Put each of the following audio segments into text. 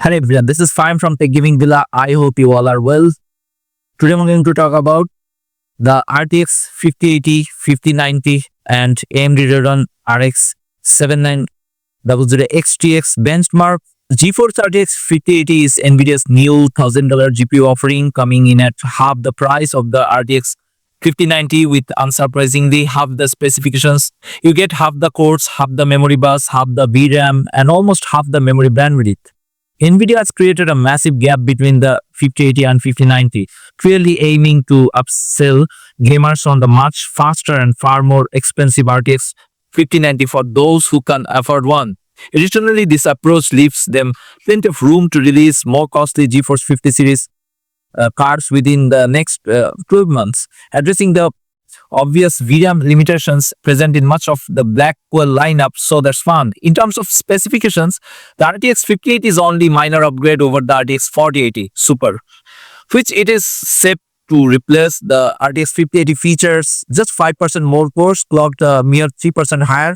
Hello everyone, this is Fine from Tech Giving Villa. I hope you all are well. Today I'm going to talk about the RTX 5080, 5090 and AMD Radeon RX 7900 XTX benchmark. GeForce RTX 5080 is NVIDIA's new $1,000 GPU offering, coming in at half the price of the RTX 5090 with unsurprisingly half the specifications. You get half the cores, half the memory bus, half the VRAM and almost half the memory bandwidth. NVIDIA has created a massive gap between the 5080 and 5090, clearly aiming to upsell gamers on the much faster and far more expensive RTX 5090 for those who can afford one. Additionally, this approach leaves them plenty of room to release more costly GeForce 50 series cards within the next 12 months, addressing the obvious VRAM limitations present in much of the Blackwell lineup, so that's fun. In terms of specifications, the RTX 5080 is only minor upgrade over the RTX 4080 Super, which it is set to replace. The RTX 5080 features just 5% more cores, clocked a mere 3% higher.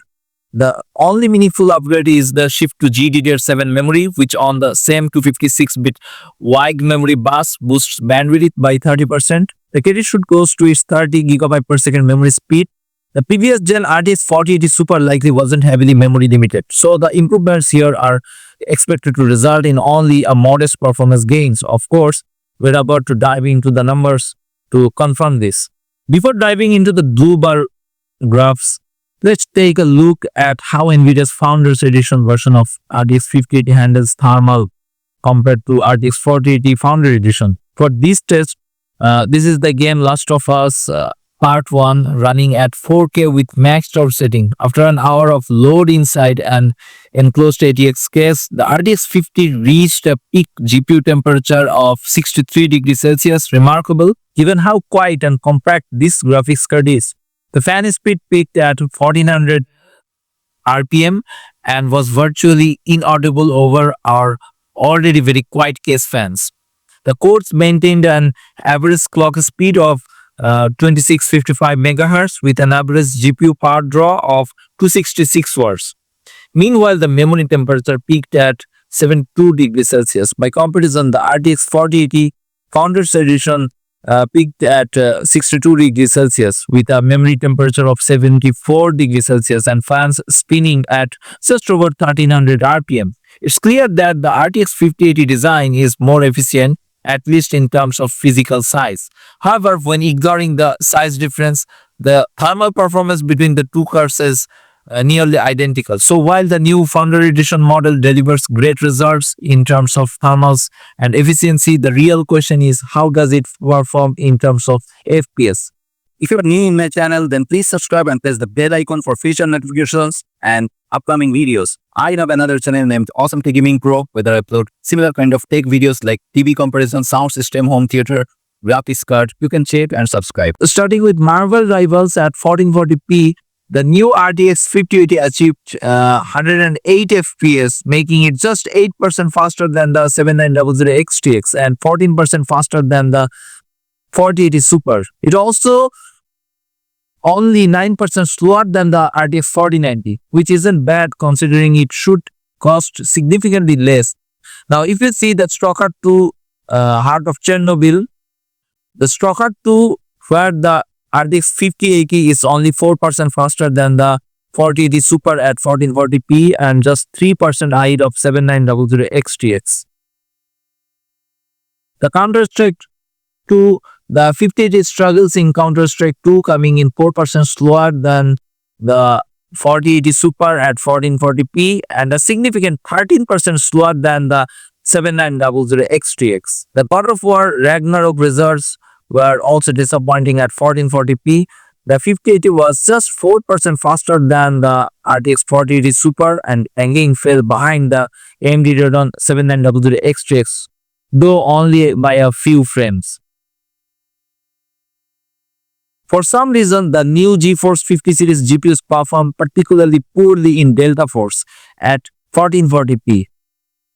The only meaningful upgrade is the shift to GDDR7 memory, which on the same 256-bit wide memory bus boosts bandwidth by 30%. The credit should go to its 30 GB per second memory speed. The previous gen RTX 4080 Super likely wasn't heavily memory limited, so the improvements here are expected to result in only a modest performance gains. Of course, we're about to dive into the numbers to confirm this. Before diving into the blue bar graphs, let's take a look at how NVIDIA's Founders Edition version of RTX 5080 handles thermal compared to RTX 4080 Founder Edition. For this test, this is the game Last of Us Part 1 running at 4K with maxed out setting. After an hour of load inside an enclosed ATX case, the RTX 50 reached a peak GPU temperature of 63 degrees Celsius. Remarkable given how quiet and compact this graphics card is. The fan speed peaked at 1400 RPM and was virtually inaudible over our already very quiet case fans. The cores maintained an average clock speed of 2655 MHz with an average GPU power draw of 266 watts. Meanwhile, the memory temperature peaked at 72 degrees Celsius. By comparison, the RTX 4080 Founders Edition peaked at 62 degrees Celsius with a memory temperature of 74 degrees Celsius and fans spinning at just over 1300 RPM. It's clear that the RTX 5080 design is more efficient, at least in terms of physical size. However, when ignoring the size difference, the thermal performance between the two cards is nearly identical. So while the new Founder Edition model delivers great results in terms of thermals and efficiency, the real question is how does it perform in terms of FPS? If you are new in my channel, then please subscribe and press the bell icon for future notifications and upcoming videos. I have another channel named Awesome Tech Gaming Pro, where I upload similar kind of tech videos like TV comparison, sound system, home theater, graphics card. You can check and subscribe. Starting with Marvel Rivals at 1440p, the new RTX 5080 achieved 108 FPS, making it just 8% faster than the 7900 XTX and 14% faster than the 4080 Super. It also only 9% slower than the RTX 4090, which isn't bad considering it should cost significantly less. Now, if you see the Stalker 2 Heart of Chernobyl, the Stalker 2 where the RTX 5080 is only 4% faster than the 4080 Super at 1440p and just 3% ahead of 7900 XTX. The Counter-Strike 2, the 5080 struggles in Counter-Strike 2, coming in 4% slower than the 4080 Super at 1440p and a significant 13% slower than the 7900 XTX. The God of War Ragnarok results were also disappointing at 1440p. The 5080 was just 4% faster than the RTX 4080 Super and again fell behind the AMD Radeon 7900 XTX, though only by a few frames. For some reason, the new GeForce 50 series GPUs perform particularly poorly in Delta Force at 1440p.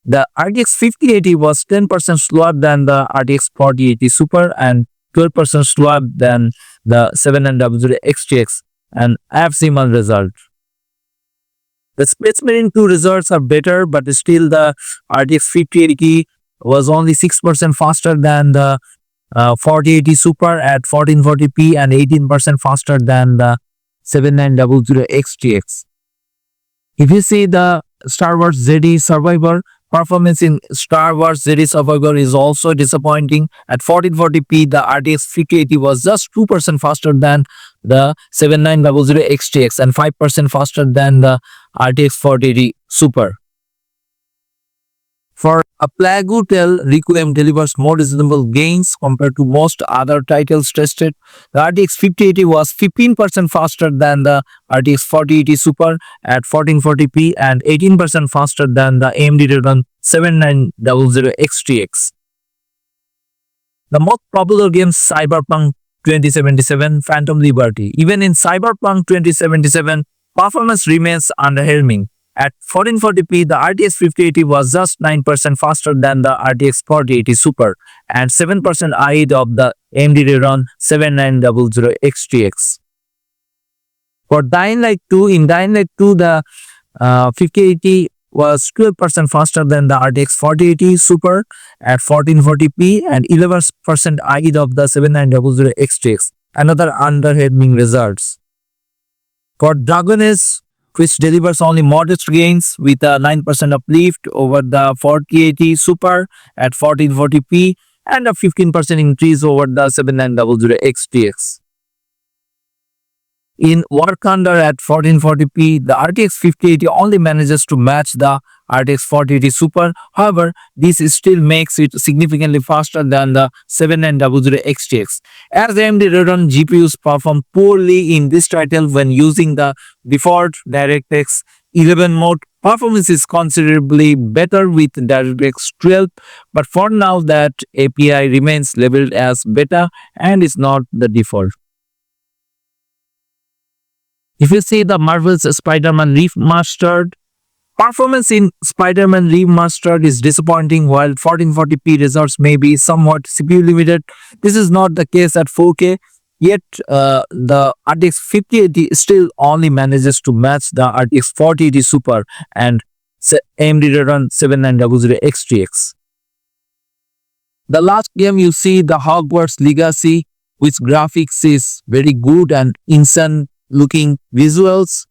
The RTX 5080 was 10% slower than the RTX 4080 Super and 12% slower than the 7900 XTX, an abysmal result. The Space Marine 2 results are better, but still the RTX 5080 was only 6% faster than the 4080 Super at 1440p and 18% faster than the 7900 XTX. If you see the Star Wars ZD Survivor, performance in Star Wars ZD Survivor is also disappointing. At 1440p, the RTX 5080 was just 2% faster than the 7900 XTX and 5% faster than the RTX 4080 Super. For a Plague Tale, Requiem delivers more reasonable gains compared to most other titles tested. The RTX 5080 was 15% faster than the RTX 4080 Super at 1440p and 18% faster than the AMD Radeon 7900 XTX. The most popular game Cyberpunk 2077 Phantom Liberty. Even in Cyberpunk 2077, performance remains underwhelming. At 1440p, the RTX 5080 was just 9% faster than the RTX 4080 Super and 7% ahead of the AMD Radeon 7900 XTX. For Dying Light 2, in Dying Light 2, the 5080 was 12% faster than the RTX 4080 Super at 1440p and 11% ahead of the 7900 XTX. Another underwhelming results. For Dragon Age, which delivers only modest gains with a 9% uplift over the 4080 Super at 1440p and a 15% increase over the 7900 XTX. In War Thunder at 1440p, the RTX 5080 only manages to match the RTX 4080 Super. However, this still makes it significantly faster than the 7900 XTX. As AMD Radeon GPUs perform poorly in this title when using the default DirectX 11 mode, performance is considerably better with DirectX 12, but for now that API remains labeled as beta and is not the default. If you see the Marvel's Spider-Man Remastered, performance in Spider-Man Remastered is disappointing. While 1440p results may be somewhat CPU limited, this is not the case at 4K. Yet the RTX 5080 still only manages to match the RTX 4080 Super and AMD Radeon 7900 XTX. The last game you see, the Hogwarts Legacy, which graphics is very good and insane looking visuals.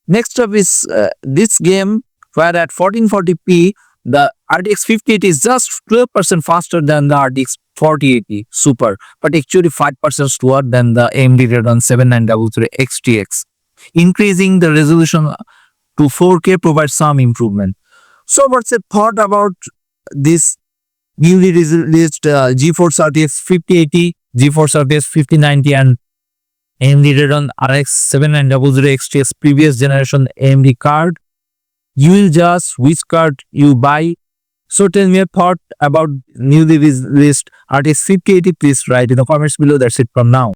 Next up is this game where at 1440p the RTX 5080 is just 12% faster than the RTX 4080 Super, but actually 5% slower than the AMD Radeon 7900 XTX. Increasing the resolution to 4K provides some improvement. So what's your thought about this newly released GeForce RTX 5080, GeForce RTX 5090 and AMD Radeon RX 7900 XTX previous generation AMD card? You will judge which card you buy. So tell me your thought about newly released RTX 5080. Please write in the comments below. That's it from now.